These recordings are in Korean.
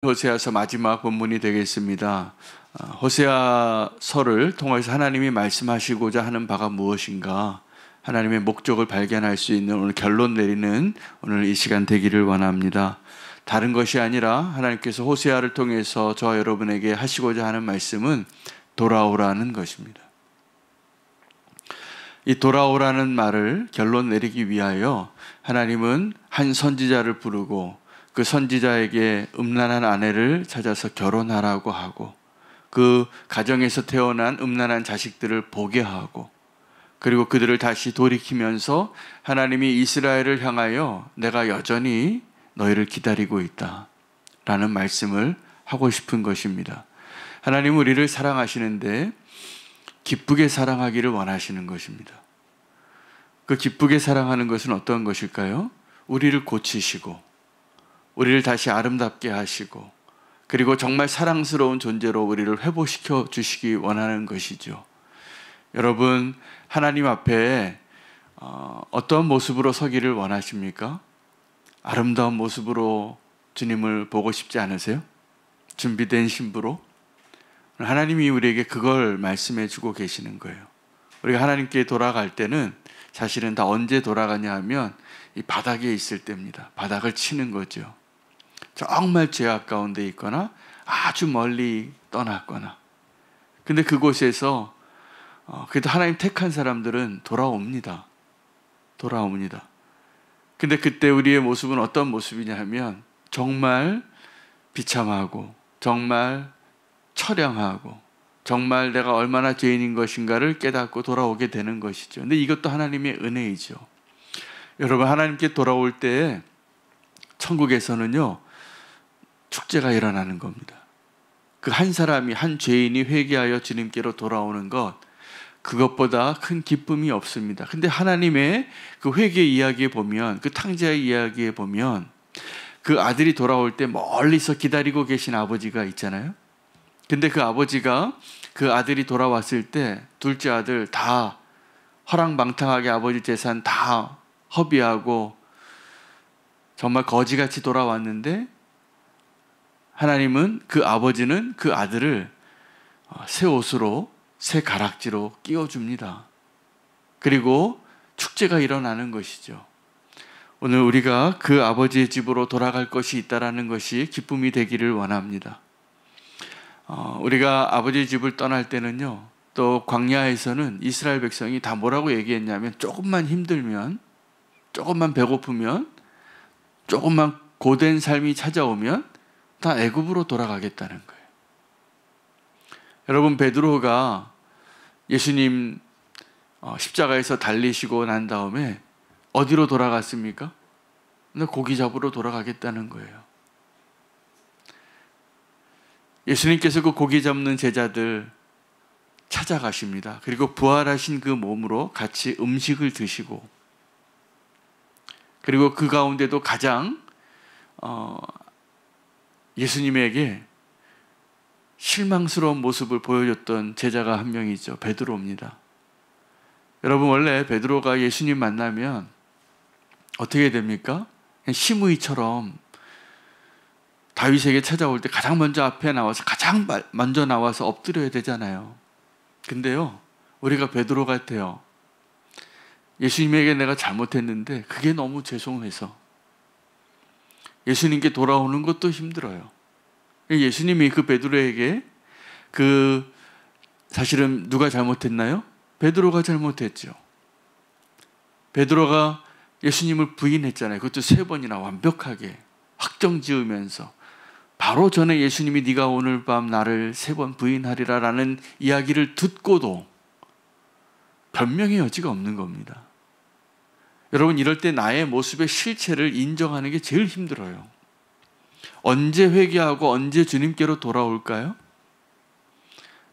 호세아서 마지막 본문이 되겠습니다. 호세아서를 통해서 하나님이 말씀하시고자 하는 바가 무엇인가, 하나님의 목적을 발견할 수 있는 오늘 결론 내리는 오늘 이 시간 되기를 원합니다. 다른 것이 아니라 하나님께서 호세아를 통해서 저와 여러분에게 하시고자 하는 말씀은 돌아오라는 것입니다. 이 돌아오라는 말을 결론 내리기 위하여 하나님은 한 선지자를 부르고 그 선지자에게 음란한 아내를 찾아서 결혼하라고 하고, 그 가정에서 태어난 음란한 자식들을 보게 하고, 그리고 그들을 다시 돌이키면서 하나님이 이스라엘을 향하여 내가 여전히 너희를 기다리고 있다 라는 말씀을 하고 싶은 것입니다. 하나님은 우리를 사랑하시는데 기쁘게 사랑하기를 원하시는 것입니다. 그 기쁘게 사랑하는 것은 어떤 것일까요? 우리를 고치시고 우리를 다시 아름답게 하시고, 그리고 정말 사랑스러운 존재로 우리를 회복시켜 주시기 원하는 것이죠. 여러분, 하나님 앞에 어떤 모습으로 서기를 원하십니까? 아름다운 모습으로 주님을 보고 싶지 않으세요? 준비된 신부로? 하나님이 우리에게 그걸 말씀해 주고 계시는 거예요. 우리가 하나님께 돌아갈 때는 사실은 다 언제 돌아가냐 하면 이 바닥에 있을 때입니다. 바닥을 치는 거죠. 정말 죄악 가운데 있거나 아주 멀리 떠났거나, 근데 그곳에서 그래도 하나님 택한 사람들은 돌아옵니다. 근데 그때 우리의 모습은 어떤 모습이냐 하면 정말 비참하고 정말 처량하고 정말 내가 얼마나 죄인인 것인가를 깨닫고 돌아오게 되는 것이죠. 근데 이것도 하나님의 은혜이죠. 여러분, 하나님께 돌아올 때 천국에서는요 축제가 일어나는 겁니다. 그 한 사람이, 한 죄인이 회개하여 주님께로 돌아오는 것, 그것보다 큰 기쁨이 없습니다. 근데 하나님의 그 회개 이야기에 보면, 그 탕자의 이야기에 보면 그 아들이 돌아올 때 멀리서 기다리고 계신 아버지가 있잖아요. 근데 그 아버지가 그 아들이 돌아왔을 때 둘째 아들 다 허랑방탕하게 아버지 재산 다 허비하고 정말 거지같이 돌아왔는데, 하나님은, 그 아버지는 그 아들을 새 옷으로, 새 가락지로 끼워줍니다. 그리고 축제가 일어나는 것이죠. 오늘 우리가 그 아버지의 집으로 돌아갈 것이 있다는 것이 기쁨이 되기를 원합니다. 우리가 아버지의 집을 떠날 때는요, 또 광야에서는 이스라엘 백성이 다 뭐라고 얘기했냐면, 조금만 힘들면, 조금만 배고프면, 조금만 고된 삶이 찾아오면 다 애굽으로 돌아가겠다는 거예요. 여러분, 베드로가 예수님 십자가에서 달리시고 난 다음에 어디로 돌아갔습니까? 고기 잡으러 돌아가겠다는 거예요. 예수님께서 그 고기 잡는 제자들 찾아가십니다. 그리고 부활하신 그 몸으로 같이 음식을 드시고, 그리고 그 가운데도 가장 예수님에게 실망스러운 모습을 보여줬던 제자가 한 명이죠. 베드로입니다. 여러분, 원래 베드로가 예수님 만나면 어떻게 됩니까? 시므이처럼 다윗에게 찾아올 때 가장 먼저 앞에 나와서, 가장 먼저 나와서 엎드려야 되잖아요. 근데요, 우리가 베드로 같아요. 예수님에게 내가 잘못했는데 그게 너무 죄송해서 예수님께 돌아오는 것도 힘들어요. 예수님이 그 베드로에게, 사실은 누가 잘못했나요? 베드로가 잘못했죠. 베드로가 예수님을 부인했잖아요. 그것도 3번이나 완벽하게 확정 지으면서, 바로 전에 예수님이 네가 오늘 밤 나를 3번 부인하리라 라는 이야기를 듣고도 변명의 여지가 없는 겁니다. 여러분, 이럴 때 나의 모습의 실체를 인정하는 게 제일 힘들어요. 언제 회개하고 언제 주님께로 돌아올까요?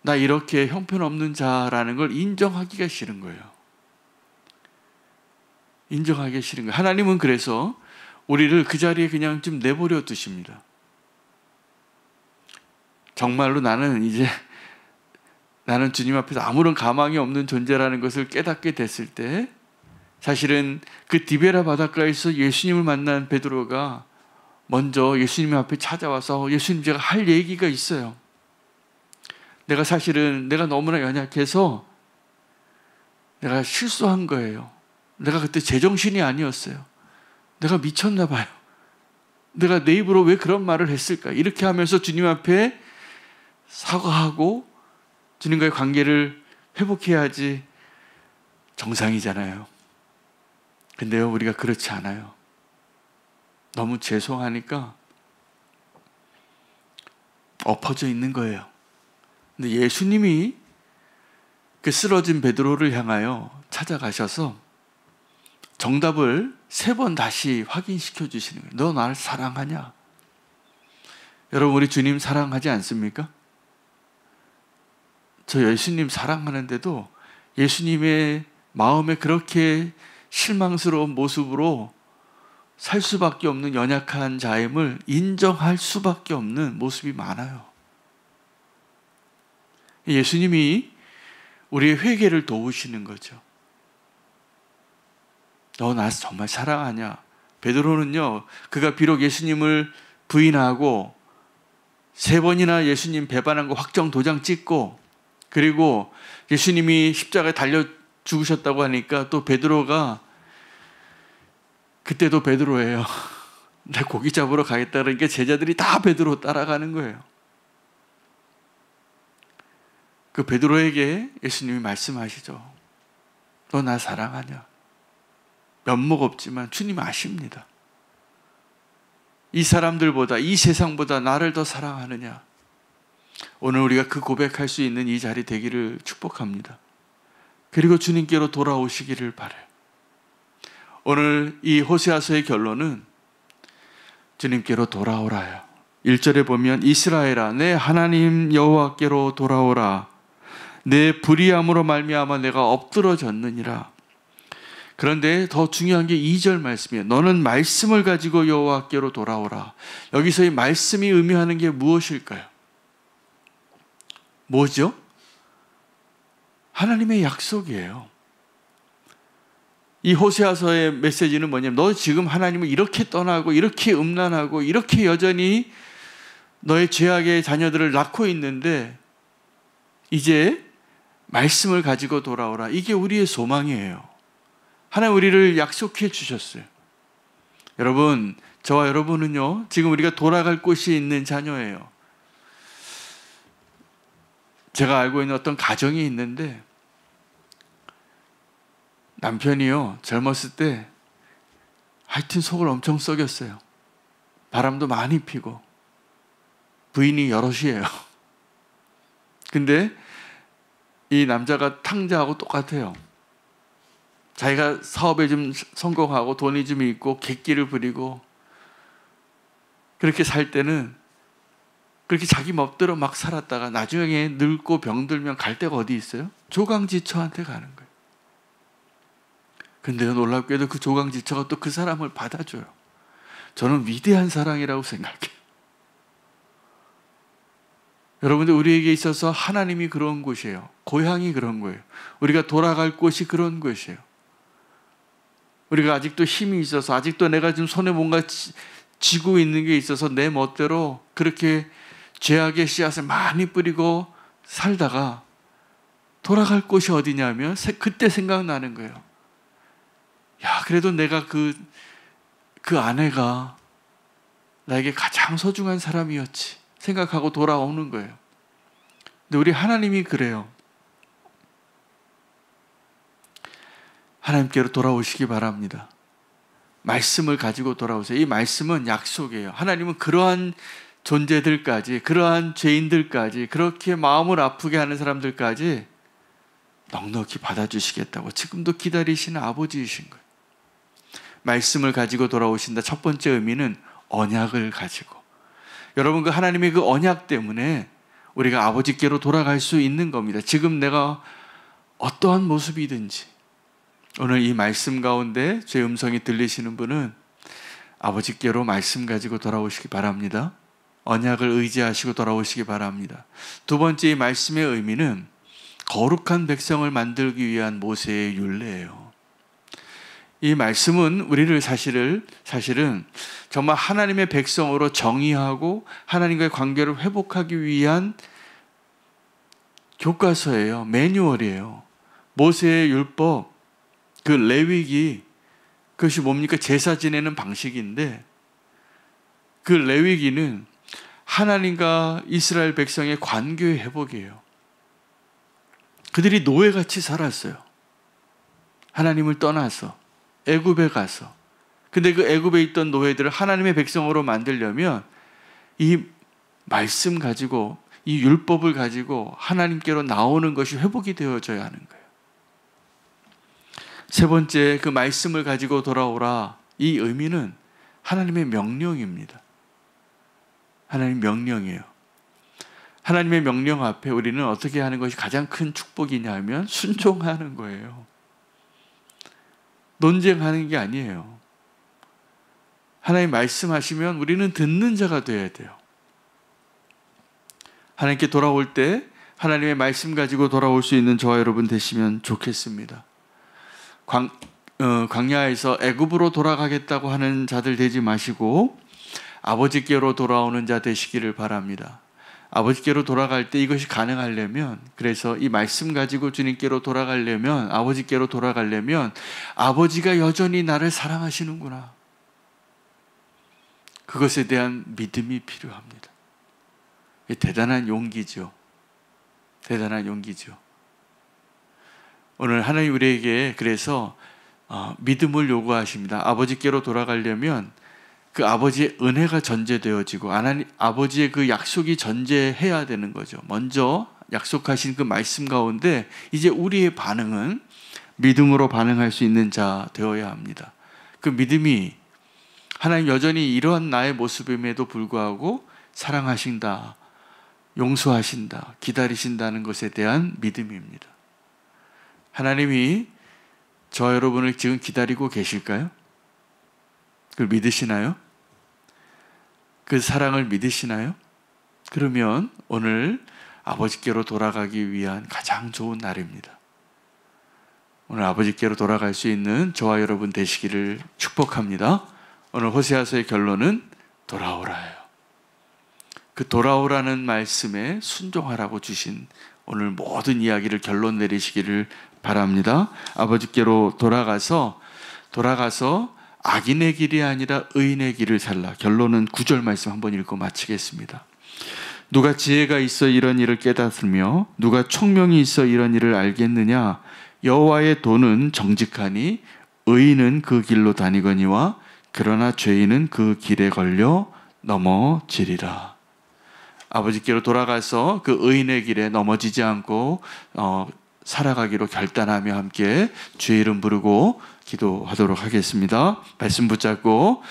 나 이렇게 형편없는 자라는 걸 인정하기가 싫은 거예요. 인정하기 싫은 거예요. 하나님은 그래서 우리를 그 자리에 그냥 좀 내버려 두십니다. 정말로 나는 주님 앞에서 아무런 가망이 없는 존재라는 것을 깨닫게 됐을 때, 사실은 그 디베라 바닷가에서 예수님을 만난 베드로가 먼저 예수님 앞에 찾아와서 예수님, 제가 할 얘기가 있어요. 내가 사실은 내가 너무나 연약해서 내가 실수한 거예요. 내가 그때 제정신이 아니었어요. 내가 미쳤나 봐요. 내가 내 입으로 왜 그런 말을 했을까? 이렇게 하면서 주님 앞에 사과하고 주님과의 관계를 회복해야지 정상이잖아요. 근데요, 우리가 그렇지 않아요. 너무 죄송하니까 엎어져 있는 거예요. 근데 예수님이 그 쓰러진 베드로를 향하여 찾아가셔서 정답을 3번 다시 확인시켜 주시는 거예요. 너 나를 사랑하냐? 여러분, 우리 주님 사랑하지 않습니까? 저 예수님 사랑하는데도 예수님의 마음에 그렇게 실망스러운 모습으로 살 수밖에 없는 연약한 자임을 인정할 수밖에 없는 모습이 많아요. 예수님이 우리의 회개를 도우시는 거죠. 너 나 정말 사랑하냐? 베드로는요, 그가 비록 예수님을 부인하고 3번이나 예수님 배반한 거 확정 도장 찍고, 그리고 예수님이 십자가에 달려 죽으셨다고 하니까 또 베드로가 그때도 베드로예요. 내 고기 잡으러 가겠다 그러니까 제자들이 다 베드로 따라가는 거예요. 그 베드로에게 예수님이 말씀하시죠. 너 나 사랑하냐? 면목 없지만 주님 아십니다. 이 사람들보다, 이 세상보다 나를 더 사랑하느냐? 오늘 우리가 그 고백할 수 있는 이 자리 되기를 축복합니다. 그리고 주님께로 돌아오시기를 바라요. 오늘 이 호세아서의 결론은 주님께로 돌아오라요. 1절에 보면 이스라엘아, 내 하나님 여호와께로 돌아오라. 내 불의함으로 말미암아 내가 엎드러졌느니라. 그런데 더 중요한 게 2절 말씀이에요. 너는 말씀을 가지고 여호와께로 돌아오라. 여기서 이 말씀이 의미하는 게 무엇일까요? 뭐죠? 하나님의 약속이에요. 이 호세아서의 메시지는 뭐냐면, 너 지금 하나님을 이렇게 떠나고 이렇게 음란하고 이렇게 여전히 너의 죄악의 자녀들을 낳고 있는데 이제 말씀을 가지고 돌아오라. 이게 우리의 소망이에요. 하나님 우리를 약속해 주셨어요. 여러분, 저와 여러분은요, 지금 우리가 돌아갈 곳이 있는 자녀예요. 제가 알고 있는 어떤 가정이 있는데 남편이요, 젊었을 때 하여튼 속을 엄청 썩였어요. 바람도 많이 피고 부인이 여럿이에요. 근데 이 남자가 탕자하고 똑같아요. 자기가 사업에 좀 성공하고 돈이 좀 있고 객기를 부리고 그렇게 살 때는 그렇게 자기 멋대로 막 살았다가 나중에 늙고 병들면 갈 데가 어디 있어요? 조강지처한테 가는 거예요. 근데 놀랍게도 그 조강지처가 또 그 사람을 받아줘요. 저는 위대한 사랑이라고 생각해요. 여러분들, 우리에게 있어서 하나님이 그런 곳이에요. 고향이 그런 거예요. 우리가 돌아갈 곳이 그런 곳이에요. 우리가 아직도 힘이 있어서, 아직도 내가 지금 손에 뭔가 쥐고 있는 게 있어서 내 멋대로 그렇게 죄악의 씨앗을 많이 뿌리고 살다가 돌아갈 곳이 어디냐면 그때 생각나는 거예요. 야, 그래도 내가 그 아내가 나에게 가장 소중한 사람이었지 생각하고 돌아오는 거예요. 근데 우리 하나님이 그래요. 하나님께로 돌아오시기 바랍니다. 말씀을 가지고 돌아오세요. 이 말씀은 약속이에요. 하나님은 그러한 존재들까지, 그러한 죄인들까지, 그렇게 마음을 아프게 하는 사람들까지 넉넉히 받아주시겠다고 지금도 기다리시는 아버지이신 거예요. 말씀을 가지고 돌아오신다. 첫 번째 의미는 언약을 가지고. 여러분, 그 하나님의 그 언약 때문에 우리가 아버지께로 돌아갈 수 있는 겁니다. 지금 내가 어떠한 모습이든지 오늘 이 말씀 가운데 제 음성이 들리시는 분은 아버지께로 말씀 가지고 돌아오시기 바랍니다. 언약을 의지하시고 돌아오시기 바랍니다. 두 번째, 이 말씀의 의미는 거룩한 백성을 만들기 위한 모세의 율례예요. 이 말씀은 우리를 사실은 정말 하나님의 백성으로 정의하고 하나님과의 관계를 회복하기 위한 교과서예요. 매뉴얼이에요. 모세의 율법, 그 레위기, 그것이 뭡니까? 제사 지내는 방식인데, 그 레위기는 하나님과 이스라엘 백성의 관계의 회복이에요. 그들이 노예같이 살았어요. 하나님을 떠나서 애굽에 가서. 근데 그 애굽에 있던 노예들을 하나님의 백성으로 만들려면 이 말씀 가지고, 이 율법을 가지고 하나님께로 나오는 것이 회복이 되어져야 하는 거예요. 세 번째, 그 말씀을 가지고 돌아오라. 이 의미는 하나님의 명령입니다. 하나님 명령이에요. 하나님의 명령 앞에 우리는 어떻게 하는 것이 가장 큰 축복이냐 하면 순종하는 거예요. 논쟁하는 게 아니에요. 하나님 말씀하시면 우리는 듣는 자가 되어야 돼요. 하나님께 돌아올 때 하나님의 말씀 가지고 돌아올 수 있는 저와 여러분 되시면 좋겠습니다. 광야에서 애굽으로 돌아가겠다고 하는 자들 되지 마시고 아버지께로 돌아오는 자 되시기를 바랍니다. 아버지께로 돌아갈 때 이것이 가능하려면, 그래서 이 말씀 가지고 주님께로 돌아가려면, 아버지께로 돌아가려면 아버지가 여전히 나를 사랑하시는구나, 그것에 대한 믿음이 필요합니다. 대단한 용기죠. 대단한 용기죠. 오늘 하나님 우리에게 그래서 믿음을 요구하십니다. 아버지께로 돌아가려면 그 아버지의 은혜가 전제되어지고 아버지의 그 약속이 전제해야 되는 거죠. 먼저 약속하신 그 말씀 가운데 이제 우리의 반응은 믿음으로 반응할 수 있는 자 되어야 합니다. 그 믿음이 하나님 여전히 이러한 나의 모습임에도 불구하고 사랑하신다, 용서하신다, 기다리신다는 것에 대한 믿음입니다. 하나님이 저 여러분을 지금 기다리고 계실까요? 그걸 믿으시나요? 그 사랑을 믿으시나요? 그러면 오늘 아버지께로 돌아가기 위한 가장 좋은 날입니다. 오늘 아버지께로 돌아갈 수 있는 저와 여러분 되시기를 축복합니다. 오늘 호세아서의 결론은 돌아오라예요. 그 돌아오라는 말씀에 순종하라고 주신 오늘 모든 이야기를 결론 내리시기를 바랍니다. 아버지께로 돌아가서 악인의 길이 아니라 의인의 길을 살라. 결론은 9절 말씀 한번 읽고 마치겠습니다. 누가 지혜가 있어 이런 일을 깨닫으며 누가 총명이 있어 이런 일을 알겠느냐. 여호와의 도는 정직하니 의인은 그 길로 다니거니와 그러나 죄인은 그 길에 걸려 넘어지리라. 아버지께로 돌아가서 그 의인의 길에 넘어지지 않고 살아가기로 결단하며 함께 주의 이름 부르고 기도하도록 하겠습니다. 말씀 붙잡고